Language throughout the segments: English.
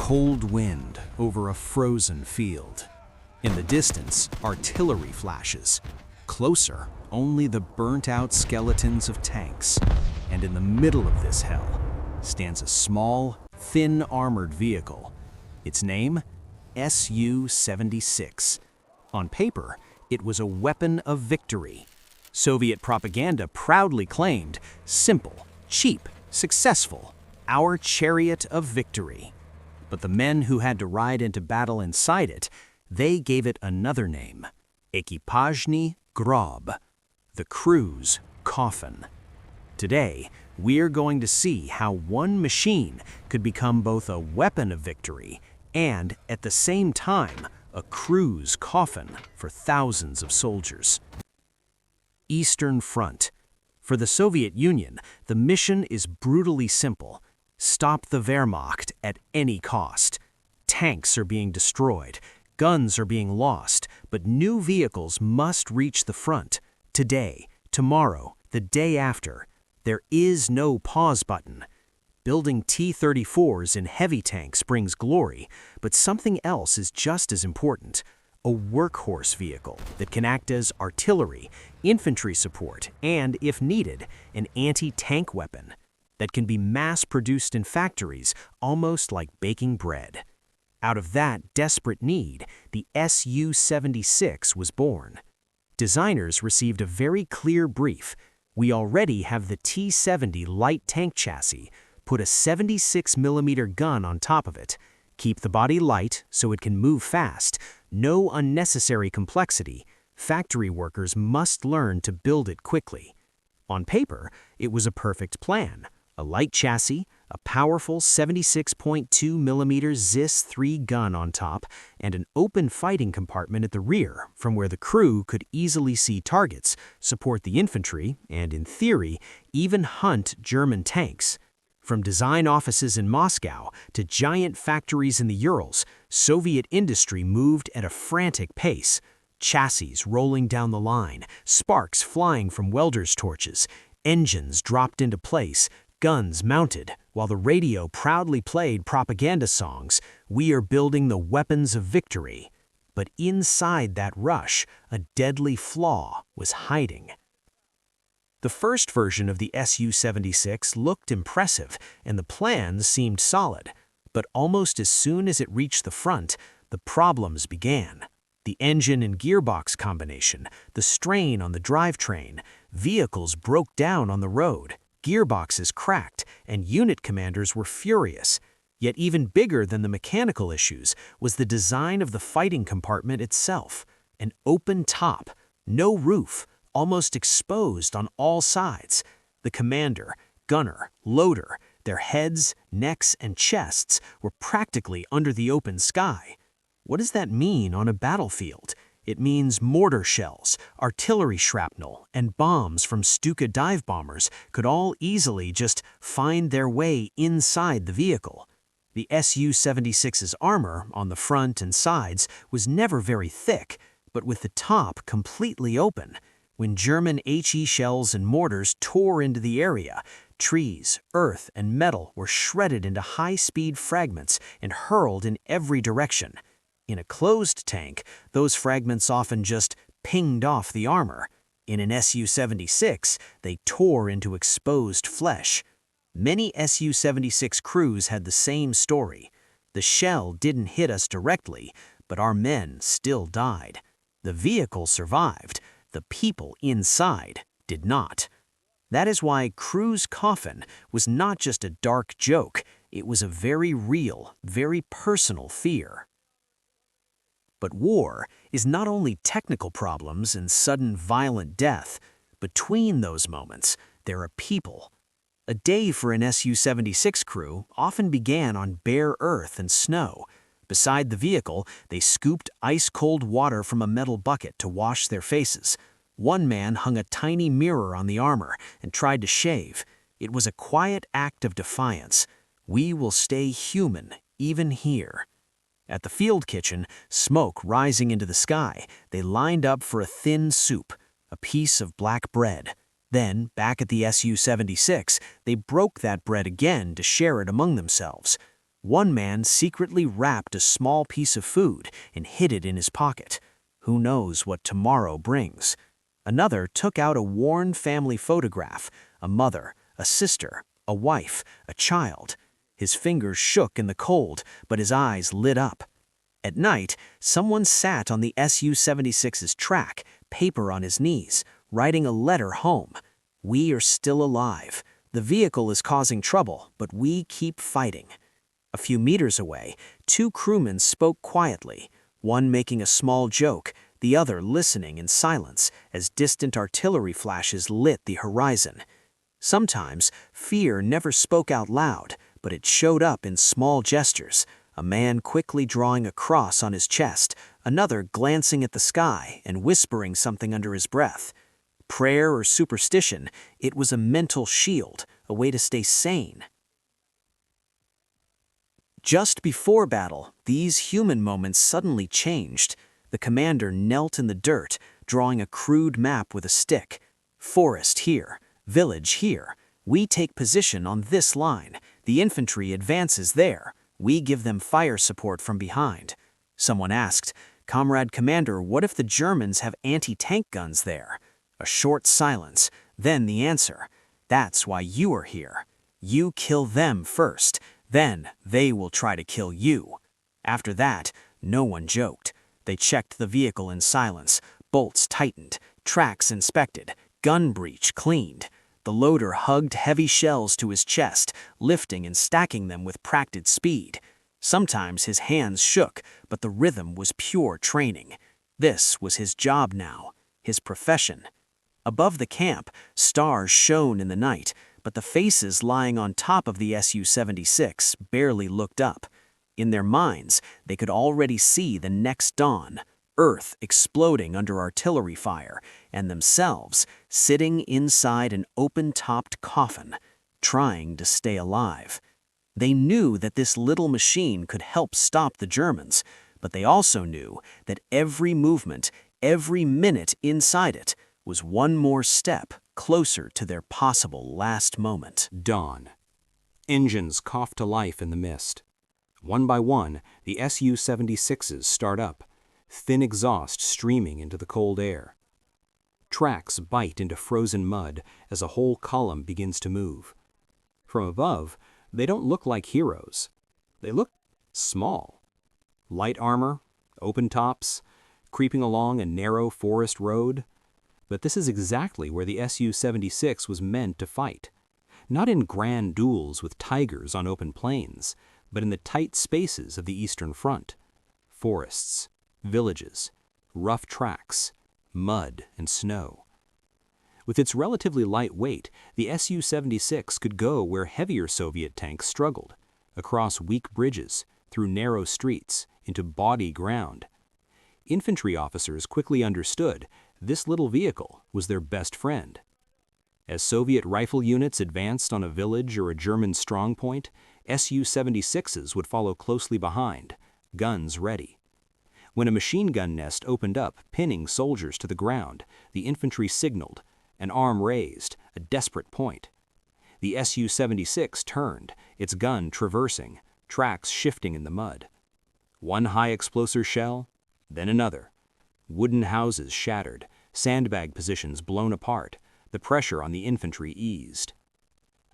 cold wind over a frozen field. In the distance, artillery flashes. Closer, only the burnt-out skeletons of tanks. And in the middle of this hell stands a small, thin armored vehicle. Its name? SU-76. On paper, it was a weapon of victory. Soviet propaganda proudly claimed, simple, cheap, successful, our chariot of victory. But the men who had to ride into battle inside it, they gave it another name, Ekipazhny grob, the crew's coffin. Today, we're going to see how one machine could become both a weapon of victory and, at the same time, a crew's coffin for thousands of soldiers. Eastern Front. For the Soviet Union, the mission is brutally simple. Stop the Wehrmacht at any cost. Tanks are being destroyed, guns are being lost, but new vehicles must reach the front. Today, tomorrow, the day after. There is no pause button. Building T-34s in heavy tanks brings glory, but something else is just as important. A workhorse vehicle that can act as artillery, infantry support, and, if needed, an anti-tank weapon that can be mass-produced in factories almost like baking bread. Out of that desperate need, the SU-76 was born. Designers received a very clear brief. We already have the T-70 light tank chassis. Put a 76mm gun on top of it. Keep the body light so it can move fast. No unnecessary complexity. Factory workers must learn to build it quickly. On paper, it was a perfect plan. A light chassis, a powerful 76.2mm ZIS-3 gun on top, and an open fighting compartment at the rear from where the crew could easily see targets, support the infantry, and, in theory, even hunt German tanks. From design offices in Moscow to giant factories in the Urals, Soviet industry moved at a frantic pace. Chassis rolling down the line, sparks flying from welders' torches, engines dropped into place, guns mounted, while the radio proudly played propaganda songs, "We are building the weapons of victory." But inside that rush, a deadly flaw was hiding. The first version of the SU-76 looked impressive, and the plans seemed solid. But almost as soon as it reached the front, the problems began. The engine and gearbox combination, the strain on the drivetrain, vehicles broke down on the road, gearboxes cracked, and unit commanders were furious. Yet even bigger than the mechanical issues was the design of the fighting compartment itself. An open top, no roof, almost exposed on all sides. The commander, gunner, loader, their heads, necks, and chests were practically under the open sky. What does that mean on a battlefield? It means mortar shells, artillery shrapnel, and bombs from Stuka dive bombers could all easily just find their way inside the vehicle. The SU-76's armor on the front and sides was never very thick, but with the top completely open. When German HE shells and mortars tore into the area, trees, earth, and metal were shredded into high-speed fragments and hurled in every direction. In a closed tank, those fragments often just pinged off the armor. In an SU-76, they tore into exposed flesh. Many SU-76 crews had the same story. The shell didn't hit us directly, but our men still died. The vehicle survived. The people inside did not. That is why crew's coffin was not just a dark joke, it was a very real, very personal fear. But war is not only technical problems and sudden violent death. Between those moments, there are people. A day for an SU-76 crew often began on bare earth and snow. Beside the vehicle, they scooped ice-cold water from a metal bucket to wash their faces. One man hung a tiny mirror on the armor and tried to shave. It was a quiet act of defiance. We will stay human, even here. At the field kitchen, smoke rising into the sky, they lined up for a thin soup, a piece of black bread. Then, back at the SU-76, they broke that bread again to share it among themselves. One man secretly wrapped a small piece of food and hid it in his pocket. Who knows what tomorrow brings? Another took out a worn family photograph, a mother, a sister, a wife, a child. His fingers shook in the cold, but his eyes lit up. At night, someone sat on the SU-76's track, paper on his knees, writing a letter home. We are still alive. The vehicle is causing trouble, but we keep fighting. A few meters away, two crewmen spoke quietly, one making a small joke, the other listening in silence as distant artillery flashes lit the horizon. Sometimes, fear never spoke out loud, but it showed up in small gestures, a man quickly drawing a cross on his chest, another glancing at the sky and whispering something under his breath. Prayer or superstition, it was a mental shield, a way to stay sane. Just before battle, these human moments suddenly changed. The commander knelt in the dirt, drawing a crude map with a stick. Forest here, village here. We take position on this line. The infantry advances there. We give them fire support from behind. Someone asked, "Comrade Commander, what if the Germans have anti-tank guns there?" A short silence, then the answer, "That's why you are here. You kill them first. Then they will try to kill you." After that, no one joked. They checked the vehicle in silence, bolts tightened, tracks inspected, gun breech cleaned. The loader hugged heavy shells to his chest, lifting and stacking them with practiced speed. Sometimes his hands shook, but the rhythm was pure training. This was his job now, his profession. Above the camp, stars shone in the night, but the faces lying on top of the SU-76 barely looked up. In their minds, they could already see the next dawn, Earth exploding under artillery fire, and themselves sitting inside an open-topped coffin, trying to stay alive. They knew that this little machine could help stop the Germans, but they also knew that every movement, every minute inside it, was one more step closer to their possible last moment. Dawn. Engines cough to life in the mist. One by one, the SU-76s start up, thin exhaust streaming into the cold air. Tracks bite into frozen mud as a whole column begins to move. From above, they don't look like heroes. They look small. Light armor, open tops, creeping along a narrow forest road. But this is exactly where the SU-76 was meant to fight. Not in grand duels with tigers on open plains, but in the tight spaces of the Eastern Front. Forests, villages, rough tracks, mud and snow. With its relatively light weight, the SU-76 could go where heavier Soviet tanks struggled, across weak bridges, through narrow streets, into boggy ground. Infantry officers quickly understood this little vehicle was their best friend. As Soviet rifle units advanced on a village or a German strongpoint, SU-76s would follow closely behind, guns ready. When a machine gun nest opened up, pinning soldiers to the ground, the infantry signaled, an arm raised, a desperate point. The SU-76 turned, its gun traversing, tracks shifting in the mud. One high-explosive shell, then another. Wooden houses shattered, sandbag positions blown apart, the pressure on the infantry eased.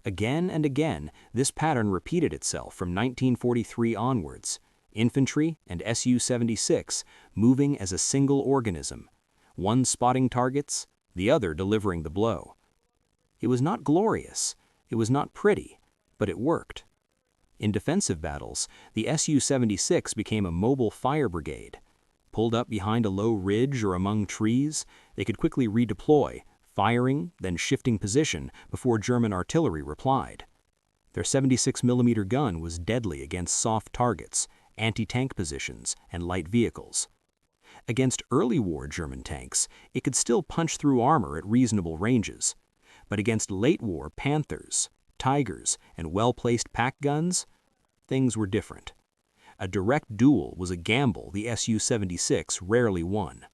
Again and again, this pattern repeated itself from 1943 onwards, infantry and SU-76 moving as a single organism, one spotting targets, the other delivering the blow. It was not glorious, it was not pretty, but it worked. In defensive battles, the SU-76 became a mobile fire brigade. Pulled up behind a low ridge or among trees, they could quickly redeploy, firing, then shifting position before German artillery replied. Their 76mm gun was deadly against soft targets, anti-tank positions, and light vehicles. Against early war German tanks, it could still punch through armor at reasonable ranges. But against late war Panthers, Tigers, and well-placed pack guns, things were different. A direct duel was a gamble the SU-76 rarely won.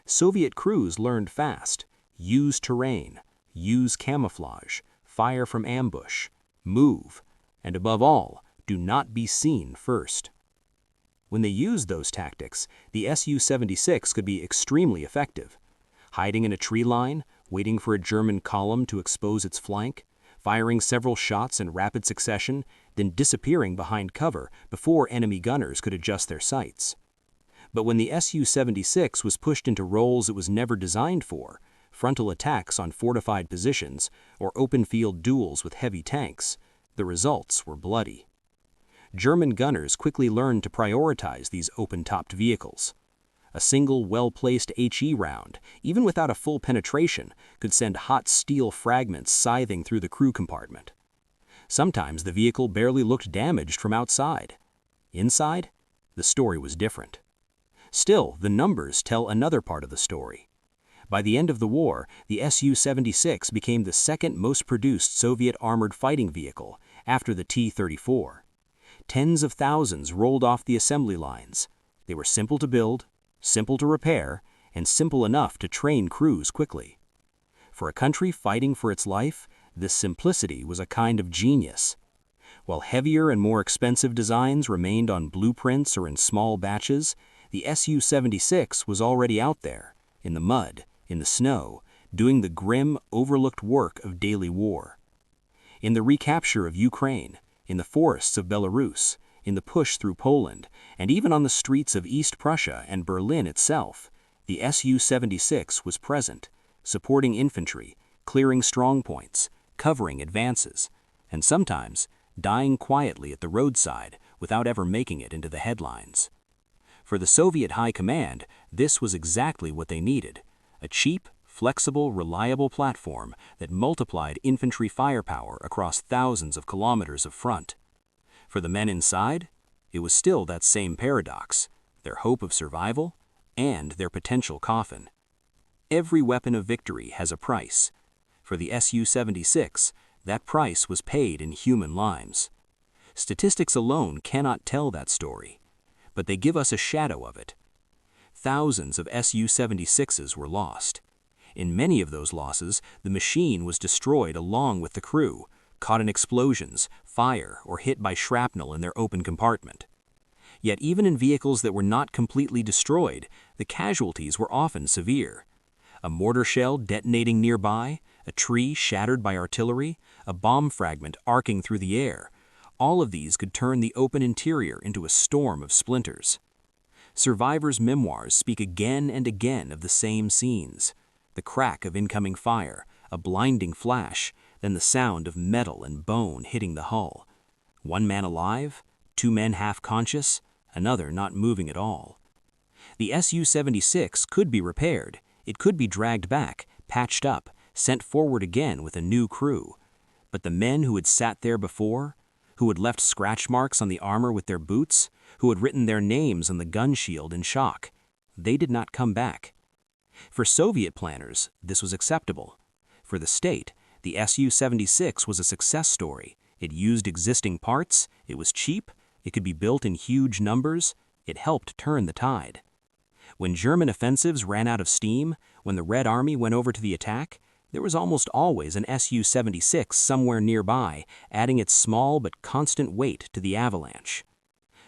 Soviet crews learned fast: use terrain, use camouflage, fire from ambush, move, and above all, do not be seen first. When they used those tactics, the Su-76 could be extremely effective. Hiding in a tree line, waiting for a German column to expose its flank, firing several shots in rapid succession, then disappearing behind cover before enemy gunners could adjust their sights. But when the Su-76 was pushed into roles it was never designed for, frontal attacks on fortified positions or open-field duels with heavy tanks, the results were bloody. German gunners quickly learned to prioritize these open-topped vehicles. A single well-placed HE round, even without a full penetration, could send hot steel fragments scything through the crew compartment. Sometimes the vehicle barely looked damaged from outside. Inside, the story was different. Still, the numbers tell another part of the story. By the end of the war, the Su-76 became the second most produced Soviet armored fighting vehicle, after the T-34. Tens of thousands rolled off the assembly lines. They were simple to build, simple to repair, and simple enough to train crews quickly. For a country fighting for its life, this simplicity was a kind of genius. While heavier and more expensive designs remained on blueprints or in small batches, the Su-76 was already out there, in the mud, in the snow, doing the grim, overlooked work of daily war. In the recapture of Ukraine, in the forests of Belarus, in the push through Poland, and even on the streets of East Prussia and Berlin itself, the Su-76 was present, supporting infantry, clearing strongpoints, covering advances, and sometimes dying quietly at the roadside without ever making it into the headlines. For the Soviet High Command, this was exactly what they needed: a cheap, flexible, reliable platform that multiplied infantry firepower across thousands of kilometers of front. For the men inside, it was still that same paradox: their hope of survival and their potential coffin. Every weapon of victory has a price. For the Su-76, that price was paid in human lives. Statistics alone cannot tell that story, but they give us a shadow of it. Thousands of Su-76s were lost. In many of those losses, the machine was destroyed along with the crew, caught in explosions, fire, or hit by shrapnel in their open compartment. Yet even in vehicles that were not completely destroyed, the casualties were often severe. A mortar shell detonating nearby, a tree shattered by artillery, a bomb fragment arcing through the air, all of these could turn the open interior into a storm of splinters. Survivors' memoirs speak again and again of the same scenes: the crack of incoming fire, a blinding flash, then the sound of metal and bone hitting the hull. One man alive, two men half conscious, another not moving at all. The Su-76 could be repaired. It could be dragged back, patched up, sent forward again with a new crew. But the men who had sat there before, who had left scratch marks on the armor with their boots, who had written their names on the gun shield in shock, they did not come back. For Soviet planners, this was acceptable. For the state, the Su-76 was a success story. It used existing parts, it was cheap, it could be built in huge numbers, it helped turn the tide. When German offensives ran out of steam, when the Red Army went over to the attack, there was almost always an Su-76 somewhere nearby, adding its small but constant weight to the avalanche.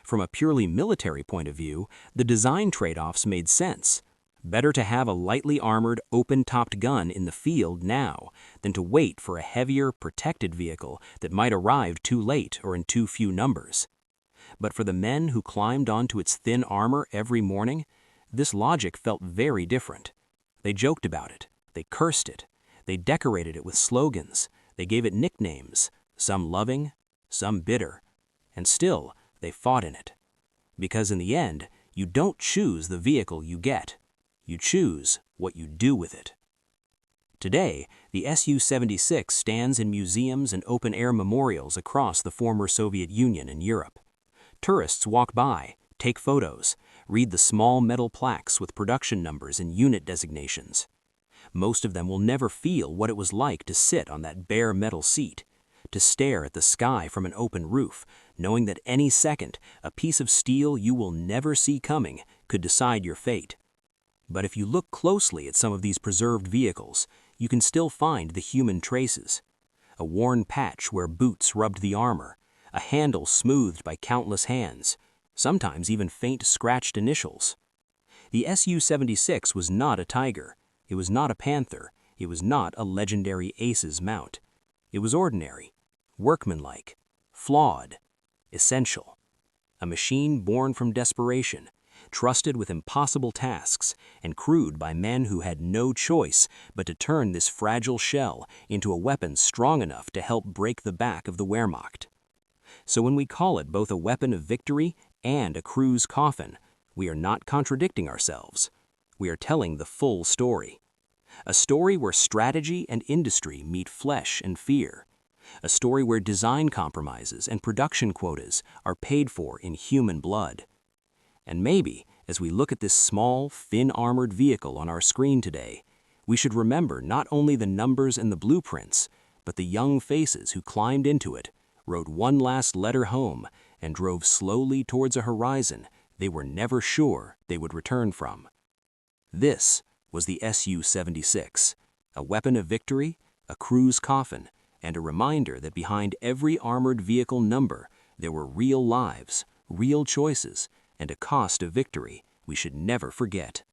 From a purely military point of view, the design trade-offs made sense. Better to have a lightly armored, open-topped gun in the field now than to wait for a heavier, protected vehicle that might arrive too late or in too few numbers. But for the men who climbed onto its thin armor every morning, this logic felt very different. They joked about it, they cursed it, they decorated it with slogans, they gave it nicknames, some loving, some bitter, and still they fought in it. Because in the end, you don't choose the vehicle you get. You choose what you do with it. Today, the Su-76 stands in museums and open-air memorials across the former Soviet Union and Europe. Tourists walk by, take photos, read the small metal plaques with production numbers and unit designations. Most of them will never feel what it was like to sit on that bare metal seat, to stare at the sky from an open roof, knowing that any second, a piece of steel you will never see coming could decide your fate. But if you look closely at some of these preserved vehicles, you can still find the human traces. A worn patch where boots rubbed the armor, a handle smoothed by countless hands, sometimes even faint scratched initials. The SU-76 was not a tiger, it was not a panther, it was not a legendary ace's mount. It was ordinary, workmanlike, flawed, essential. A machine born from desperation, trusted with impossible tasks, and crewed by men who had no choice but to turn this fragile shell into a weapon strong enough to help break the back of the Wehrmacht. So when we call it both a weapon of victory and a crew's coffin, we are not contradicting ourselves. We are telling the full story. A story where strategy and industry meet flesh and fear. A story where design compromises and production quotas are paid for in human blood. And maybe, as we look at this small, thin-armored vehicle on our screen today, we should remember not only the numbers and the blueprints, but the young faces who climbed into it, wrote one last letter home, and drove slowly towards a horizon they were never sure they would return from. This was the SU-76, a weapon of victory, a crew's coffin, and a reminder that behind every armored vehicle number there were real lives, real choices, and a cost of victory we should never forget.